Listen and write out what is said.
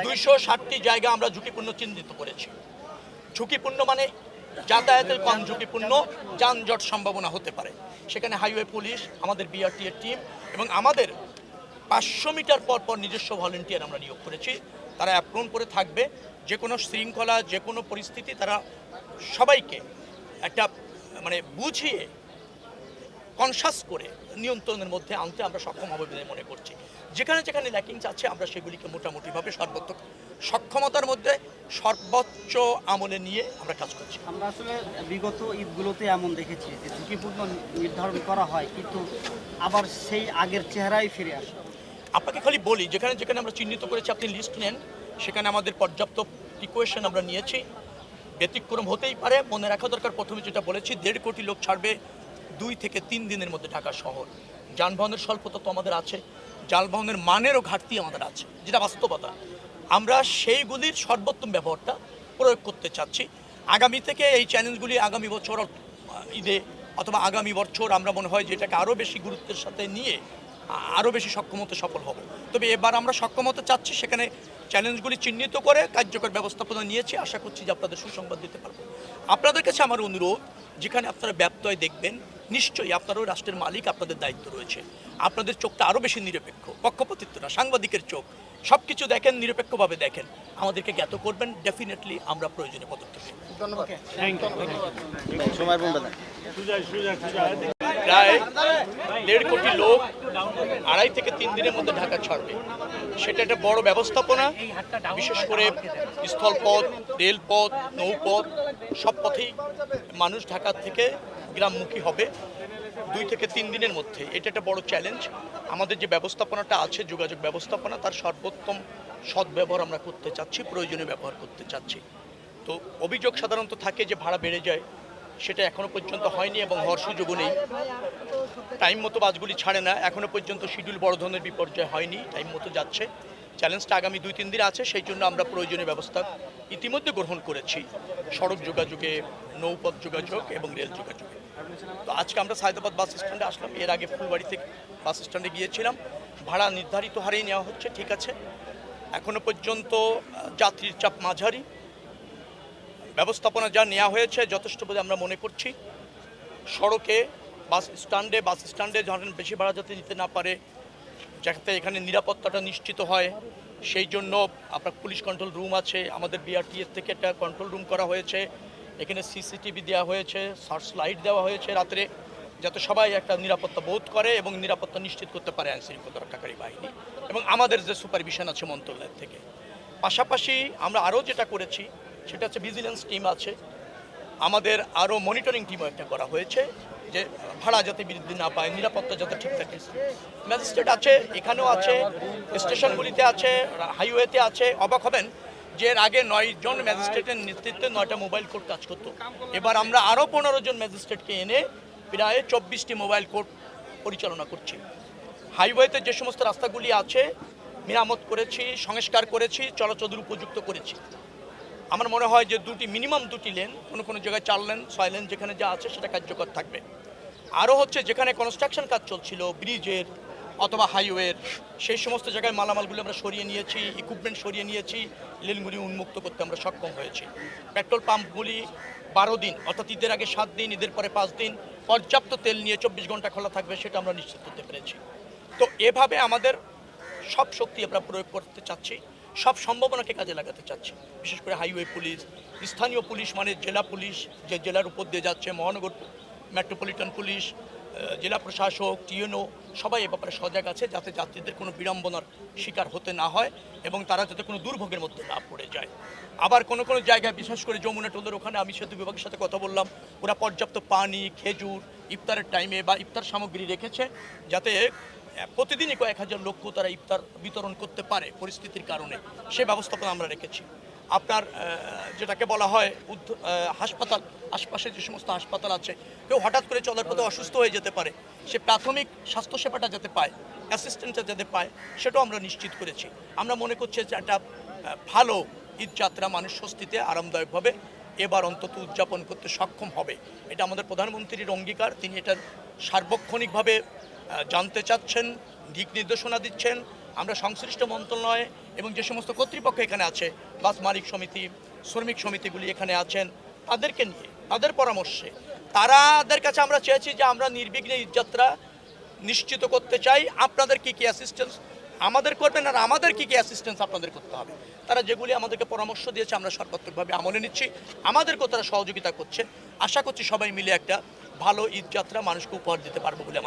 260টি জায়গা আমরা ঝুঁকিপূর্ণ চিহ্নিত করেছি। ঝুঁকিপূর্ণ মানে যাতায়াতের কম ঝুঁকিপূর্ণ, যানজট সম্ভাবনা হতে পারে, সেখানে হাইওয়ে পুলিশ, আমাদের বিআরটি এর টিম এবং আমাদের 500 মিটার পর পর নিজস্ব ভলেন্টিয়ার আমরা নিয়োগ করেছি। তারা অ্যাপ্রন করে থাকবে, যে কোনো শৃঙ্খলা, যে কোনো পরিস্থিতি তারা সবাইকে একটা মানে বুঝিয়ে কনসাস করে নিয়ন্ত্রণের মধ্যে আনতে আমরা সক্ষম হবে বলে মনে করছি। যেখানে যেখানে ল্যাকিংস আছে আমরা সেগুলিকে মোটামুটিভাবে সর্বোচ্চ সক্ষমতার মধ্যে সর্বোচ্চ আমলে নিয়ে আমরা কাজ করছি। আমরা আসলে বিগত ঈদগুলোতে এমন দেখেছি যে ঝুঁকিপূর্ণ নির্ধারণ করা হয়, কিন্তু আবার সেই আগের চেহারাই ফিরে আসে। আপনাকে খালি বলি, যেখানে যেখানে আমরা চিহ্নিত করেছি আপনি লিস্ট নেন, সেখানে আমাদের পর্যাপ্ত প্রিকশন আমরা নিয়েছি। ব্যতিক্রম হতেই পারে, মনে রাখা দরকার, প্রথমে যেটা বলেছি 1.5 কোটি লোক ছাড়বে 2 থেকে 3 দিনের মধ্যে ঢাকা শহর। যানবাহনের স্বল্পতা তো আমাদের আছে, যানবাহনের মানেরও ঘাটতি আমাদের আছে, যেটা বাস্তবতা। আমরা সেইগুলির সর্বোত্তম ব্যবহারটা প্রয়োগ করতে চাচ্ছি। আগামী থেকে এই চ্যালেঞ্জগুলি আগামী বছর ঈদে অথবা আগামী বছর আমরা মনে হয় যে এটাকে আরও বেশি গুরুত্বের সাথে নিয়ে আরও বেশি সক্ষমতা সফল হব। তবে এবার আমরা সক্ষমতা চাচ্ছি, সেখানে চ্যালেঞ্জগুলি চিহ্নিত করে কার্যকর ব্যবস্থাপনা নিয়েছি। আশা করছি যে আপনাদের সুসংবাদ দিতে পারবো। আপনাদের কাছে আমার অনুরোধ, যেখানে আপনারা ব্যত্যয় দেখবেন, নিশ্চয়ই আপনারাও রাষ্ট্রের মালিক, আপনাদের দায়িত্ব রয়েছে। আপনাদের চোখটা আরও বেশি নিরপেক্ষ, পক্ষপাতিত্ব না, সাংবাদিকের চোখ, সব কিছু দেখেন, নিরপেক্ষভাবে দেখেন, আমাদেরকে জ্ঞাত করবেন। ডেফিনেটলি আমরা প্রয়োজনীয় পদক্ষেপ নেব। ধন্যবাদ। প্রায় 1.5 কোটি লোক 2.5 থেকে 3 দিনের মধ্যে ঢাকা ছাড়বে, সেটা একটা বড় ব্যবস্থাপনা। বিশেষ করে স্থলপথ, রেলপথ, নৌপথ, সব পথেই মানুষ ঢাকা থেকে গ্রামমুখী হবে 2 থেকে 3 দিনের মধ্যে। এটা একটা বড় চ্যালেঞ্জ। আমাদের যে ব্যবস্থাপনাটা আছে, যোগাযোগ ব্যবস্থাপনা, তার সর্বোত্তম সদ্ব্যবহার আমরা করতে চাচ্ছি, প্রয়োজনীয় ব্যবহার করতে চাচ্ছি। তো অভিযোগ সাধারণত থাকে যে ভাড়া বেড়ে যায়, সেটা এখনও পর্যন্ত হয়নি এবং হওয়ার সুযোগও নেই। টাইম মতো বাসগুলি ছাড়ে না, এখনও পর্যন্ত শিডিউল বড় ধরনের বিপর্যয় হয়নি, টাইম মতো যাচ্ছে। চ্যালেঞ্জটা আগামী 2-3 দিন আছে, সেই জন্য আমরা প্রয়োজনীয় ব্যবস্থা ইতিমধ্যে গ্রহণ করেছি, সড়ক যোগাযোগে, নৌপথ যোগাযোগ এবং রেল যোগাযোগে। তো আজকে আমরা সায়দাবাদ বাস স্ট্যান্ডে আসলাম, এর আগে ফুলবাড়ি থেকে বাস স্ট্যান্ডে গিয়েছিলাম। ভাড়া নির্ধারিত হারেই নেওয়া হচ্ছে, ঠিক আছে। এখনও পর্যন্ত যাত্রীর চাপ মাঝারি, ব্যবস্থাপনা যা নেওয়া হয়েছে যথেষ্ট বলে আমরা মনে করছি। সড়কে বাস স্ট্যান্ডে ধরেন বেশি ভাড়া যাতে নিতে না পারে, যাতে এখানে নিরাপত্তাটা নিশ্চিত হয়, সেই জন্য আপনার পুলিশ কন্ট্রোল রুম আছে, আমাদের বিআরটি এর থেকে একটা কন্ট্রোল রুম করা হয়েছে। এখানে সিসিটিভি দেওয়া হয়েছে, সার্চ লাইট দেওয়া হয়েছে রাত্রে, যাতে সবাই একটা নিরাপত্তা বোধ করে এবং নিরাপত্তা নিশ্চিত করতে পারে আইনশৃঙ্খলা রক্ষাকারী বাহিনী এবং আমাদের যে সুপারভিশন আছে মন্ত্রণালয় থেকে। পাশাপাশি আমরা আরও যেটা করেছি সেটা হচ্ছে ভিজিলেন্স টিম আছে, আমাদের আরও মনিটরিং টিমও একটা করা হয়েছে, যে ভাড়া যাতে বৃদ্ধি না পায়, নিরাপত্তা যাতে ঠিক থাকে। ম্যাজিস্ট্রেট আছে, এখানেও আছে, স্টেশনগুলিতে আছে, হাইওয়েতে আছে। অবাক হবেন যে এর আগে 9 জন ম্যাজিস্ট্রেটের নেতৃত্বে 9টা মোবাইল কোর্ট কাজ করতো। এবার আমরা আরও 15 জন ম্যাজিস্ট্রেটকে এনে প্রায় 24টি মোবাইল কোর্ট পরিচালনা করছি। হাইওয়েতে যে সমস্ত রাস্তাগুলি আছে মেরামত করেছি, সংস্কার করেছি, চলাচলের উপযুক্ত করেছি। আমার মনে হয় যে মিনিমাম দুটি লেন, কোনো জায়গায় 4 লেন 6 লেন যেখানে যা আছে সেটা কার্যকর থাকবে। আরও হচ্ছে যেখানে কনস্ট্রাকশন কাজ চলছিল ব্রিজের অথবা হাইওয়ের, সেই সমস্ত জায়গায় মালামালগুলো আমরা সরিয়ে নিয়েছি, ইকুইপমেন্ট সরিয়ে নিয়েছি, লেনগুলি উন্মুক্ত করতে আমরা সক্ষম হয়েছি। পেট্রোল পাম্পগুলি 12 দিন, অর্থাৎ ঈদের আগে 7 দিন, ঈদের পরে 5 দিন পর্যাপ্ত তেল নিয়ে 24 ঘন্টা খোলা থাকবে, সেটা আমরা নিশ্চিত করতে পেরেছি। তো এভাবে আমাদের সব শক্তি আমরা প্রয়োগ করতে চাচ্ছি, সব সম্ভাবনাকে কাজে লাগাতে চাচ্ছি। বিশেষ করে হাইওয়ে পুলিশ, স্থানীয় পুলিশ মানে জেলা পুলিশ, যে জেলার উপর দিয়ে যাচ্ছে, মহানগর মেট্রোপলিটন পুলিশ, জেলা প্রশাসক, টিএনও, সবাই এ ব্যাপারে সজাগ আছে, যাতে যাত্রীদের কোনো বিড়ম্বনার শিকার হতে না হয় এবং তারা যাতে কোনো দুর্ভোগের মধ্যে না পড়ে যায়। আবার কোনো জায়গায়, বিশেষ করে যমুনা টোলের ওখানে আমি সেতু বিভাগের সাথে কথা বললাম, ওরা পর্যাপ্ত পানি, খেজুর ইফতারের টাইমে বা ইফতার সামগ্রী রেখেছে, যাতে প্রতিদিনই কয়েক হাজার লোক তারা ইফতার বিতরণ করতে পারে পরিস্থিতির কারণে। সে ব্যবস্থাপনা আমরা রেখেছি। আপনার যেটাকে বলা হয় হাসপাতাল, আশপাশে যে সমস্ত হাসপাতাল আছে, কেউ হঠাৎ করে চলার পথে অসুস্থ হয়ে যেতে পারে, সে প্রাথমিক স্বাস্থ্যসেবাটা যাতে পায়, অ্যাসিস্ট্যান্টটা যাতে পায়, সেটাও আমরা নিশ্চিত করেছি। আমরা মনে করছি যে একটা ভালো ঈদযাত্রা মানুষ স্বস্তিতে আরামদায়কভাবে এবার অন্তত উদযাপন করতে সক্ষম হবে। এটা আমাদের প্রধানমন্ত্রীর অঙ্গীকার, তিনি এটা সার্বক্ষণিকভাবে জানতে চাচ্ছেন, দিক নির্দেশনা দিচ্ছেন, আমরা সংশ্লিষ্ট মন্ত্রণালয় এবং যে সমস্ত কর্তৃপক্ষ এখানে আছে, বাস মালিক সমিতি, শ্রমিক সমিতিগুলি এখানে আছেন, তাদেরকে নিয়ে তাদের পরামর্শে তাদের কাছে আমরা চেয়েছি যে আমরা নির্বিঘ্নে ঈদযাত্রা নিশ্চিত করতে চাই। আপনাদের কী কী অ্যাসিস্ট্যান্স আমাদের করবেন আর আমাদের কী কী অ্যাসিস্ট্যান্স আপনাদের করতে হবে, তারা যেগুলি আমাদেরকে পরামর্শ দিয়েছে আমরা সর্বাত্মকভাবে আমলে নিচ্ছি। আমাদেরকেও তারা সহযোগিতা করছে। আশা করছি সবাই মিলে একটা ভালো ঈদযাত্রা মানুষকে উপহার দিতে পারবো বলে আমার